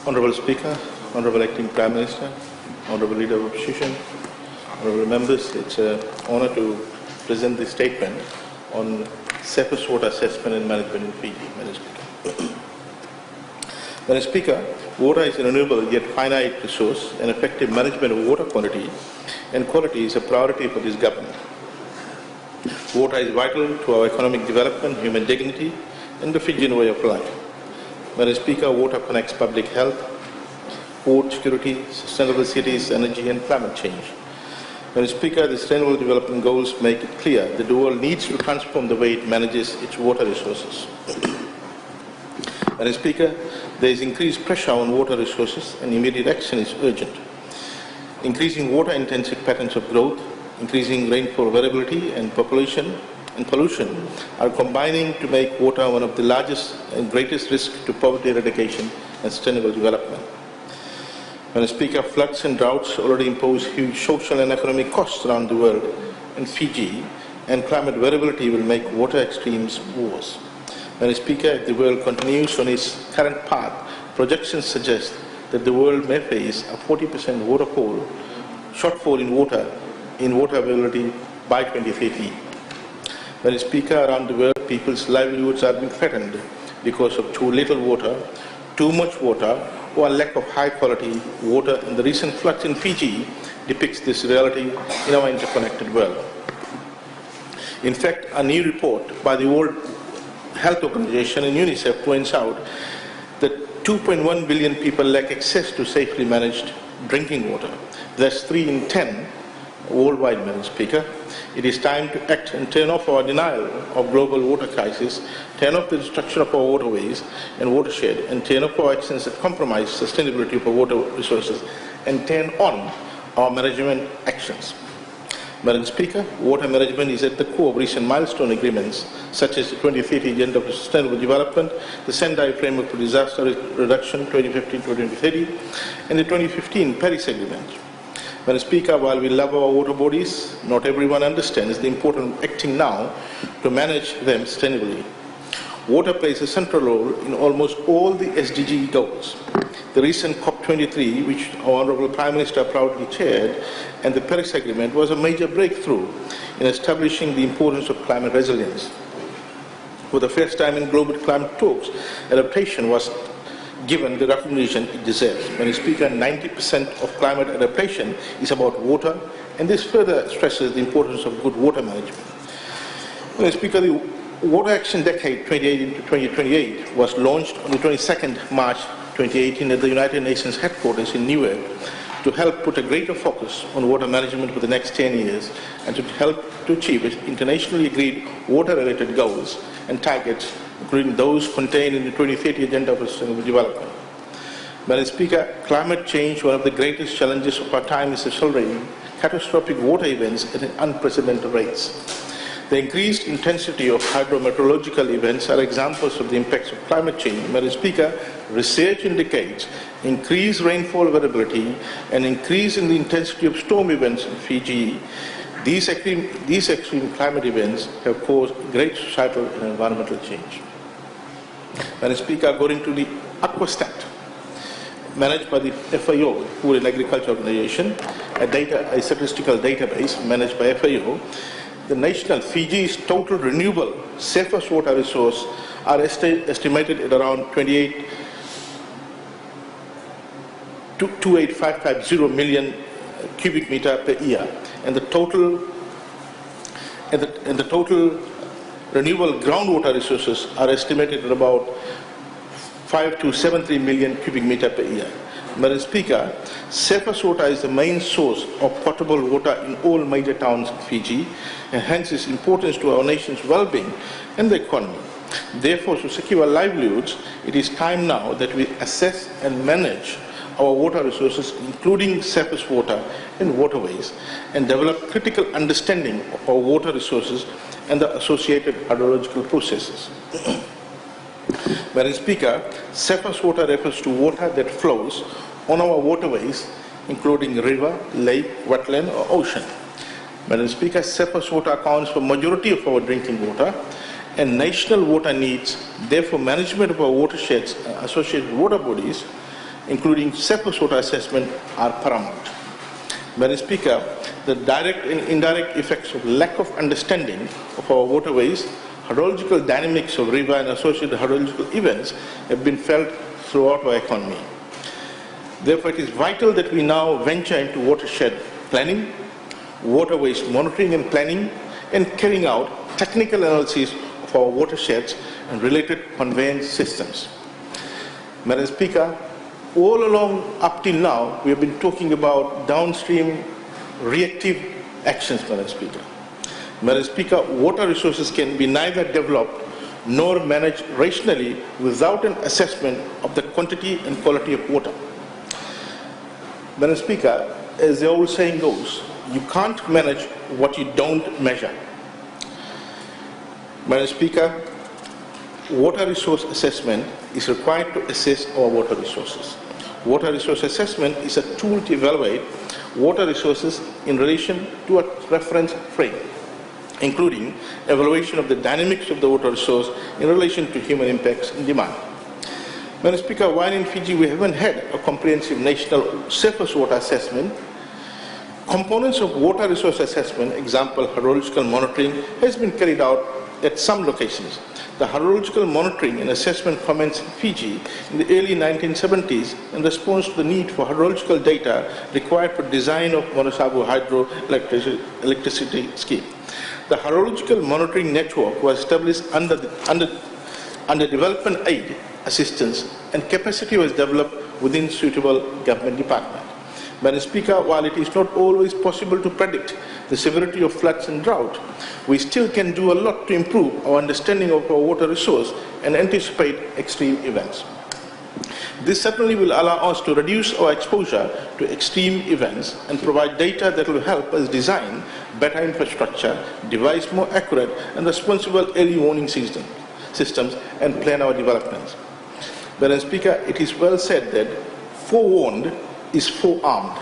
Honourable Speaker, Honourable Acting Prime Minister, Honourable Leader of Opposition, Honourable Members, it's an honour to present this statement on surface water assessment and management in Fiji, Madam Speaker. Madam Speaker, water is a renewable yet finite resource, and effective management of water quantity and quality is a priority for this government. Water is vital to our economic development, human dignity, and the Fijian way of life. Madam Speaker, water connects public health, food security, sustainable cities, energy, and climate change. Madam Speaker, the Sustainable Development Goals make it clear that the world needs to transform the way it manages its water resources. Madam Speaker, there is increased pressure on water resources, and immediate action is urgent. Increasing water-intensive patterns of growth, increasing rainfall variability, and population and pollution are combining to make water one of the largest and greatest risks to poverty eradication and sustainable development. Madam Speaker, floods and droughts already impose huge social and economic costs around the world in Fiji, and climate variability will make water extremes worse. Madam Speaker, if the world continues on its current path, projections suggest that the world may face a 40% shortfall in water availability by 2030. Madam Speaker, around the world, people's livelihoods are being threatened because of too little water, too much water, or a lack of high-quality water, and the recent floods in Fiji depicts this reality in our interconnected world. In fact, a new report by the World Health Organization and UNICEF points out that 2.1 billion people lack access to safely managed drinking water. That's 3 in 10 worldwide, Madam Speaker. It is time to act and turn off our denial of global water crisis, turn off the destruction of our waterways and watershed, and turn off our actions that compromise sustainability of our water resources, and turn on our management actions. Madam Speaker, water management is at the core of recent milestone agreements such as the 2030 Agenda for Sustainable Development, the Sendai Framework for Disaster Reduction 2015-2030, and the 2015 Paris Agreement. Madam Speaker, while we love our water bodies, not everyone understands the importance of acting now to manage them sustainably. Water plays a central role in almost all the SDG goals. The recent COP23, which our Honourable Prime Minister proudly chaired, and the Paris Agreement was a major breakthrough in establishing the importance of climate resilience. For the first time in global climate talks, adaptation was given the recognition it deserves. Madam Speaker, 90% of climate adaptation is about water, and this further stresses the importance of good water management. Madam Speaker, the Water Action Decade 2018 to 2028 was launched on the 22nd March 2018 at the United Nations headquarters in New York to help put a greater focus on water management for the next 10 years and to help to achieve internationally agreed water-related goals and targets, including those contained in the 2030 Agenda for Sustainable Development. Madam Speaker, climate change, one of the greatest challenges of our time, is accelerating catastrophic water events at unprecedented rates. The increased intensity of hydrometeorological events are examples of the impacts of climate change. Madam Speaker, research indicates increased rainfall variability and increase in the intensity of storm events in Fiji. These extreme climate events have caused great societal and environmental change. Madam Speaker, according to the Aquastat, managed by the FAO, Food and Agriculture Organization, a statistical database managed by FAO, the national Fiji's total renewable surface water resource are estimated at around 28550 million cubic meter per year, and the total renewable groundwater resources are estimated at about 5273 million cubic meter per year. Madam Speaker, surface water is the main source of potable water in all major towns in Fiji, and hence its importance to our nation's well-being and the economy. Therefore, to secure livelihoods, it is time now that we assess and manage our water resources, including surface water and waterways, and develop critical understanding of our water resources and the associated hydrological processes. Madam Speaker, surface water refers to water that flows on our waterways, including river, lake, wetland, or ocean. Madam Speaker, surface water accounts for majority of our drinking water, and national water needs. Therefore, management of our watersheds, associated water bodies, including surface water assessment, are paramount. Madam Speaker, the direct and indirect effects of lack of understanding of our waterways, hydrological dynamics of river and associated hydrological events have been felt throughout our economy. Therefore, it is vital that we now venture into watershed planning, waterways monitoring and planning, and carrying out technical analysis of our watersheds and related conveyance systems. Madam Speaker, all along up till now, we have been talking about downstream reactive actions, Madam Speaker. Madam Speaker, water resources can be neither developed nor managed rationally without an assessment of the quantity and quality of water. Madam Speaker, as the old saying goes, you can't manage what you don't measure. Madam Speaker, water resource assessment is required to assess our water resources. Water resource assessment is a tool to evaluate water resources in relation to a reference frame, including evaluation of the dynamics of the water resource in relation to human impacts and demand. Madam Speaker, while in Fiji we haven't had a comprehensive national surface water assessment, components of water resource assessment, example hydrological monitoring, has been carried out at some locations. The hydrological monitoring and assessment commenced in Fiji in the early 1970s in response to the need for hydrological data required for design of Monosabu hydroelectricity scheme. The hydrological monitoring network was established under development aid assistance, and capacity was developed within suitable government department. Madam Speaker, while it is not always possible to predict the severity of floods and drought, we still can do a lot to improve our understanding of our water resource and anticipate extreme events. This certainly will allow us to reduce our exposure to extreme events and provide data that will help us design better infrastructure, devise more accurate and responsible early warning systems, and plan our developments. Madam Speaker, it is well said that forewarned is forearmed.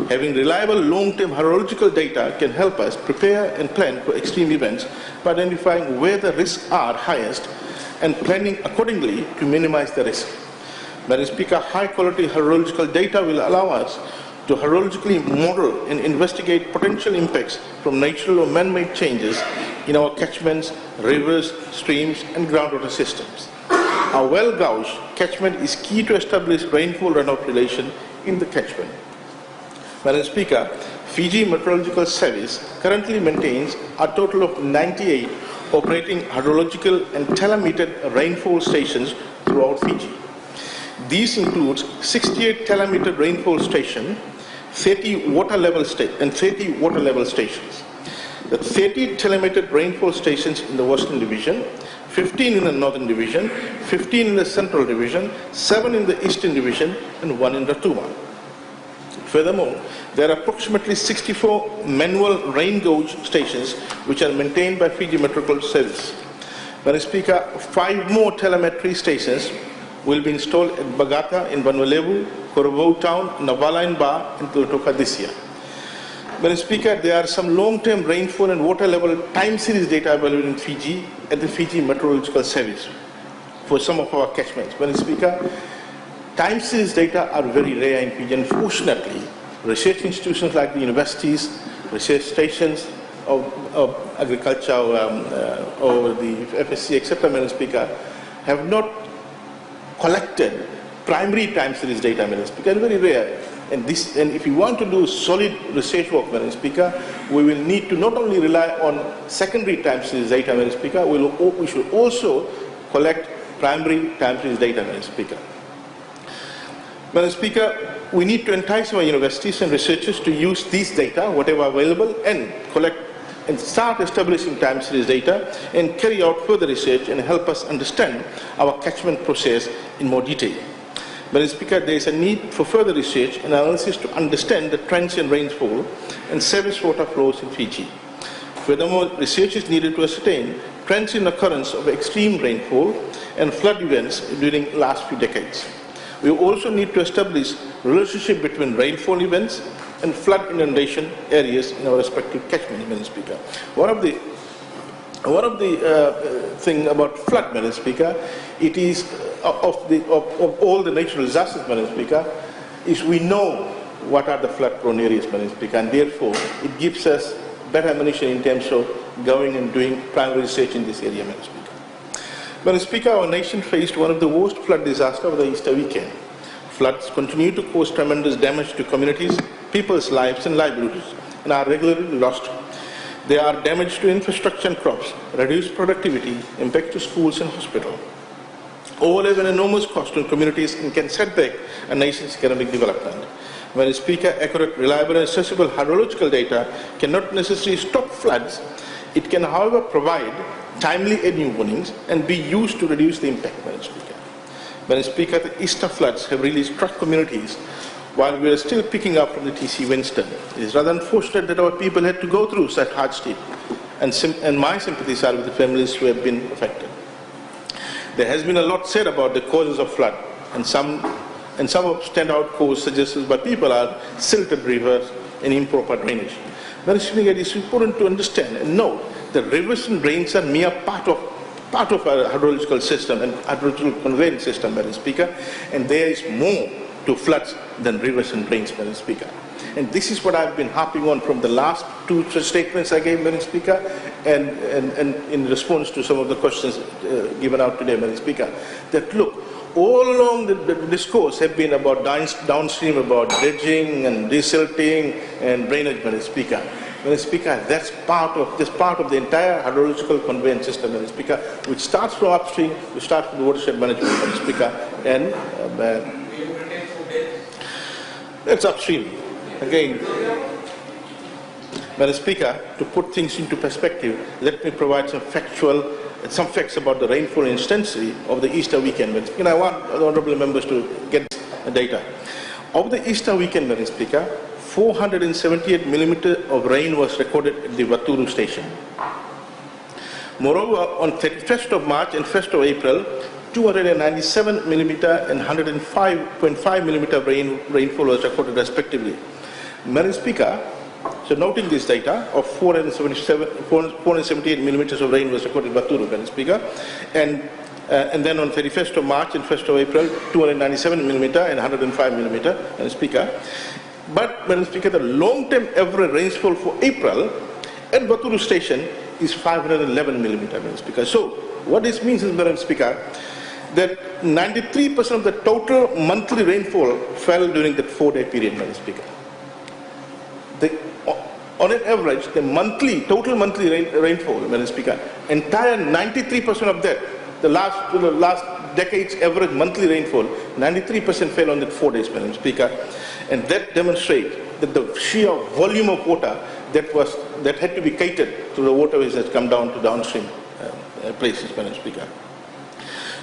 Having reliable long-term hydrological data can help us prepare and plan for extreme events by identifying where the risks are highest and planning accordingly to minimize the risk. Madam Speaker, high-quality hydrological data will allow us to hydrologically model and investigate potential impacts from natural or man-made changes in our catchments, rivers, streams, and groundwater systems. A well-gauged catchment is key to establish rainfall runoff relation in the catchment. Madam Speaker, Fiji Meteorological Service currently maintains a total of 98 operating hydrological and telemetered rainfall stations throughout Fiji. These include 68 telemetered rainfall stations, 30 water level stations. The 30 telemetered rainfall stations in the Western Division, 15 in the Northern Division, 15 in the Central Division, 7 in the Eastern Division, and 1 in Ratuma. Furthermore, there are approximately 64 manual rain gauge stations which are maintained by Fiji Meteorological Service. Madam Speaker, 5 more telemetry stations will be installed at Bagata in Vanuatu, Korobau Town, Navala in Ba, and Tulotoka this year. Madam Speaker, there are some long-term rainfall and water level time series data available in Fiji at the Fiji Meteorological Service for some of our catchments. Madam Speaker, time series data are very rare in Fiji, and fortunately, research institutions like the universities, research stations of agriculture or the FSC, etc., Madam Speaker, have not collected primary time series data, Madam Speaker. Very rare. And if you want to do solid research work, Madam Speaker, we will need to not only rely on secondary time series data, Madam Speaker, we should also collect primary time series data, Madam Speaker. Madam Speaker, we need to entice our universities and researchers to use these data, whatever available, and collect and start establishing time series data and carry out further research and help us understand our catchment process in more detail. Madam Speaker, there is a need for further research and analysis to understand the trends in rainfall and surface water flows in Fiji. Furthermore, research is needed to ascertain trends in occurrence of extreme rainfall and flood events during the last few decades. We also need to establish relationship between rainfall events and flood inundation areas in our respective catchments, Madam Speaker. One of the One of the thing about flood, Madam Speaker, it is of all the natural disasters, Madam Speaker, is we know what are the flood-prone areas, Madam Speaker, and therefore it gives us better ammunition in terms of going and doing primary research in this area, Madam Speaker. Madam Speaker, our nation faced one of the worst flood disasters over the Easter weekend. Floods continue to cause tremendous damage to communities, people's lives and livelihoods, and are regularly lost. They are damage to infrastructure and crops, reduced productivity, impact to schools and hospitals. All have an enormous cost to communities and can set back a nation's economic development. Madam Speaker, accurate, reliable and accessible hydrological data cannot necessarily stop floods. It can, however, provide timely early warnings and be used to reduce the impact, Madam Speaker. Madam Speaker, the Easter floods have really struck communities while we are still picking up from the TC Winston. It is rather unfortunate that our people had to go through such hardship, and my sympathies are with the families who have been affected. There has been a lot said about the causes of flood, and some of standout causes suggested by people are silted rivers and improper drainage. Madam Speaker, it is important to understand and note that rivers and drains are mere part of our hydrological system and hydrological conveyance system, Madam Speaker, and there is more to floods than rivers and drains, Madam Speaker. And this is what I've been harping on from the last two statements I gave, Madam Speaker, and in response to some of the questions given out today, Madam Speaker, that look, all along the discourse have been about downstream, about dredging and desilting and drainage, Madam Speaker. Madam Speaker, that's part of the entire hydrological conveyance system, Madam Speaker, which starts from upstream, we start with watershed management, Madam Speaker, and that's upstream. Again, Madam Speaker, to put things into perspective, let me provide some facts about the rainfall intensity of the Easter weekend. And I want the honourable members to get the data. Over the Easter weekend, Madam Speaker, 478 millimeters of rain was recorded at the Waturu station. Moreover, on 31st of March and 1st of April, 297 millimeter and 105.5 millimeter rainfall was recorded respectively. Madam Speaker, so noting this data of 478 millimeters of rain was recorded in Waturu, Madam Speaker, and then on 31st of March and 1st of April, 297 millimeter and 105 millimeter, Madam Speaker. But, Madam Speaker, the long-term average rainfall for April at Waturu station is 511 millimeter, Madam Speaker. So, what this means is, Madam Speaker, that 93% of the total monthly rainfall fell during that 4-day period, Madam Speaker. On an average, the total monthly rainfall, Madam Speaker, entire 93% of that, the last decade's average monthly rainfall, 93% fell on that 4 days, Madam Speaker, and that demonstrates that the sheer volume of water that had to be catered to the waterways has come down to downstream places, Madam Speaker.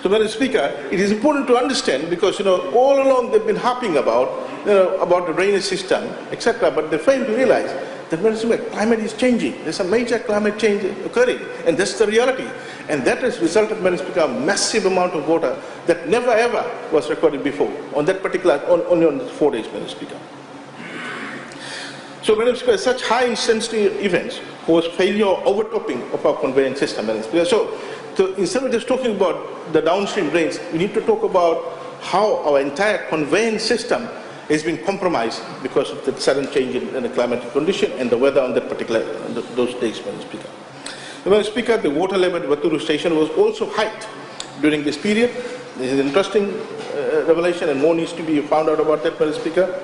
So, Madam Speaker, it is important to understand because, all along they've been harping about the drainage system, etc., but they fail to realize that, Madam Speaker, climate is changing. There's a major climate change occurring, and that's the reality. And that has resulted, Madam Speaker, a massive amount of water that never ever was recorded before on that particular, only on 4 days, Madam Speaker. So, Madam Speaker, such high intensity events cause failure or overtopping of our conveyance system, Madam Speaker. So instead of just talking about the downstream drains, we need to talk about how our entire conveyance system has been compromised because of the sudden change in the climatic condition and the weather on that particular those days, Madam Speaker. Madam Speaker, the water level at Waturu station was also hiked during this period. This is an interesting revelation, and more needs to be found out about that, Madam Speaker.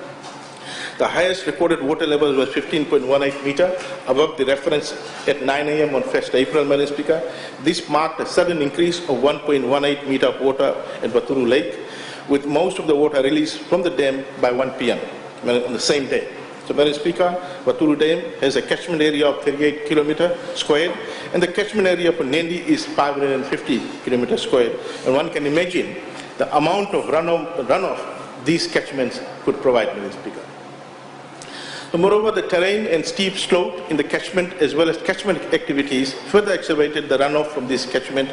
The highest recorded water level was 15.18 meter above the reference at 9 a.m. on 1st April, Madam Speaker. This marked a sudden increase of 1.18 meter of water at Waturu Lake, with most of the water released from the dam by 1 p.m. on the same day. So, Madam Speaker, Waturu Dam has a catchment area of 38 kilometers squared, and the catchment area for Nendi is 550 kilometers squared. And one can imagine the amount of runoff these catchments could provide, Madam Speaker. So, moreover, the terrain and steep slope in the catchment as well as catchment activities further accelerated the runoff from this catchment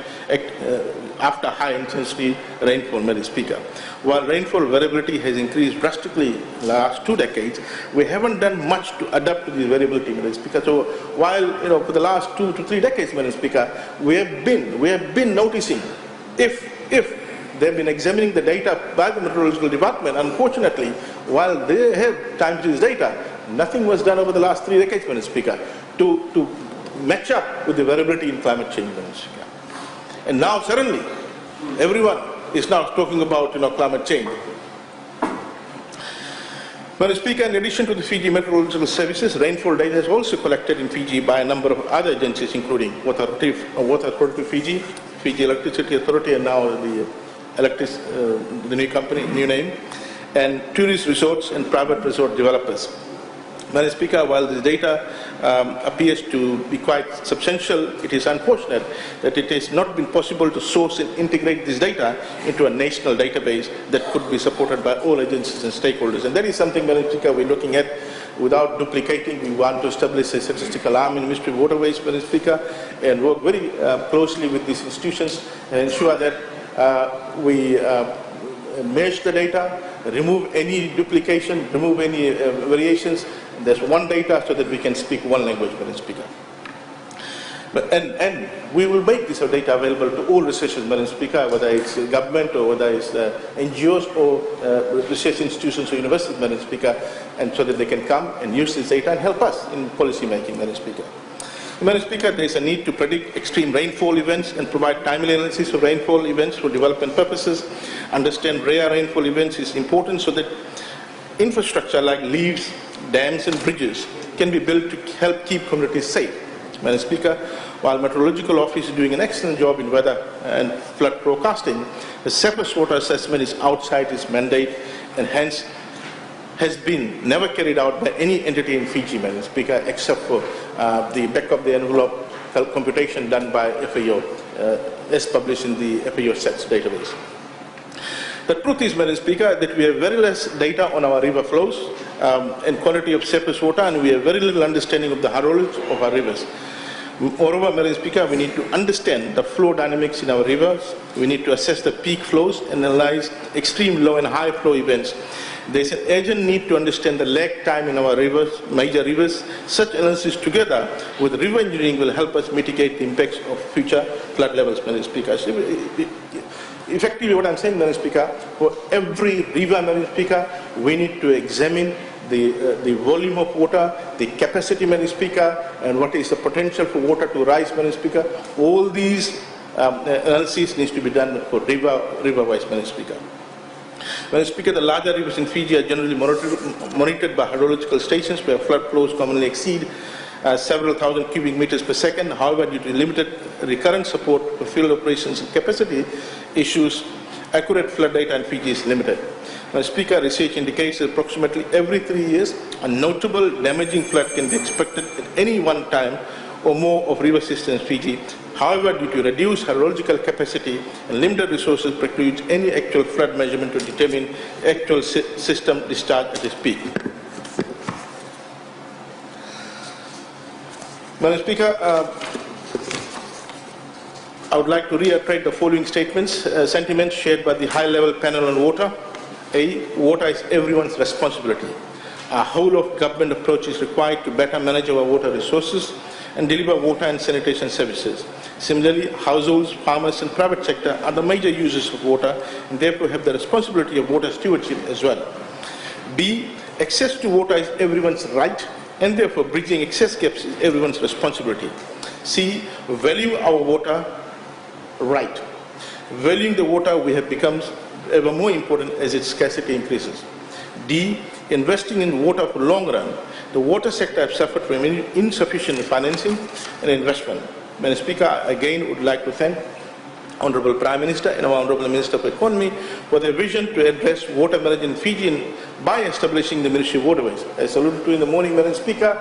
after high-intensity rainfall, Madam Speaker. While rainfall variability has increased drastically in the last 2 decades, we haven't done much to adapt to this variability, Madam Speaker. So while, for the last 2 to 3 decades, Madam Speaker, we have been noticing if they've been examining the data by the Meteorological Department. Unfortunately, while they have time series data, nothing was done over the last 3 decades, Madam Speaker, to match up with the variability in climate change, Madam Speaker. And now suddenly, everyone is now talking about climate change. Madam Speaker, in addition to the Fiji Meteorological Services, rainfall data is also collected in Fiji by a number of other agencies, including Water Authority of Fiji, Fiji Electricity Authority, and now the new name, and tourist resorts and private resort developers. Madam Speaker, while this data appears to be quite substantial, it is unfortunate that it has not been possible to source and integrate this data into a national database that could be supported by all agencies and stakeholders. And that is something, Madam Speaker, we're looking at without duplicating. We want to establish a statistical arm in the Ministry of Waterways, Madam Speaker, and work very closely with these institutions and ensure that we merge the data, remove any duplication, remove any variations. There's one data so that we can speak one language, Madam Speaker. And we will make this data available to all researchers, Madam Speaker, whether it's government or whether it's NGOs or research institutions or universities, Madam Speaker, and so that they can come and use this data and help us in policy making, Madam Speaker. Madam Speaker, there is a need to predict extreme rainfall events and provide timely analysis of rainfall events for development purposes. Understand rare rainfall events is important so that infrastructure like levees, dams and bridges can be built to help keep communities safe. Madam Speaker, while Meteorological Office is doing an excellent job in weather and flood forecasting, the surface water assessment is outside its mandate and hence has been never carried out by any entity in Fiji, Madam Speaker, except for the back of the envelope computation done by FAO, as published in the FAO SETS database. The truth is, Madam Speaker, that we have very less data on our river flows and quality of surface water, and we have very little understanding of the hydrology of our rivers. Moreover, Madam Speaker, we need to understand the flow dynamics in our rivers. We need to assess the peak flows and analyze extreme low and high flow events. There is an urgent need to understand the lag time in our rivers, major rivers. Such analysis together with river engineering will help us mitigate the impacts of future flood levels, Madam Speaker. Effectively, what I'm saying, Madam Speaker, for every river, Madam Speaker, we need to examine the volume of water, the capacity, Madam Speaker, and what is the potential for water to rise, Madam Speaker. All these analyses needs to be done for river-wise, Madam Speaker. Madam Speaker, the larger rivers in Fiji are generally monitored by hydrological stations where flood flows commonly exceed several thousand cubic meters per second. However, due to limited recurrent support for field operations and capacity issues, accurate flood data in Fiji is limited. Madam Speaker, research indicates that approximately every 3 years, a notable damaging flood can be expected at any one time or more of river systems in Fiji. However, due to reduced hydrological capacity and limited resources, precludes any actual flood measurement to determine actual system discharge at its peak. Madam Speaker, I would like to reiterate the following sentiments shared by the high-level panel on water. A, water is everyone's responsibility. A whole-of-government approach is required to better manage our water resources and deliver water and sanitation services. Similarly, households, farmers and private sector are the major users of water and therefore have the responsibility of water stewardship as well. B, access to water is everyone's right and therefore bridging access gaps is everyone's responsibility. C, value our water right. Valuing the water we have becomes ever more important as its scarcity increases. D, investing in water for long run. The water sector has suffered from insufficient financing and investment. Madam Speaker, again would like to thank Honourable Prime Minister and our Honourable Minister for Economy for their vision to address water management in Fiji by establishing the Ministry of Waterways. As alluded to in the morning, Madam Speaker,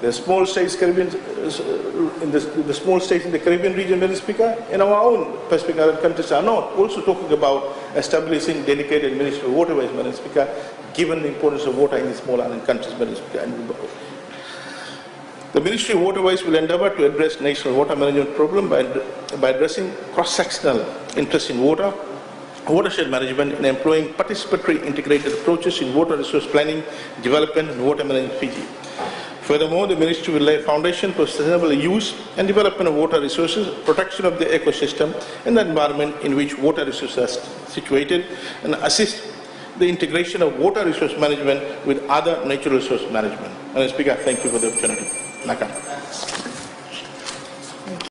the small states Caribbean, the small states in the Caribbean region, Madam Speaker, and our own Pacific Island countries are now also talking about establishing dedicated Ministry of Waterways, Madam Speaker, given the importance of water in the small island countries, Madam Speaker. The Ministry of Waterways will endeavour to address national water management problem by addressing cross-sectional interest in watershed management and employing participatory integrated approaches in water resource planning, development and water management in Fiji. Furthermore, the Ministry will lay a foundation for sustainable use and development of water resources, protection of the ecosystem and the environment in which water resources are situated, and assist the integration of water resource management with other natural resource management. Madam Speaker, thank you for the opportunity. Naka.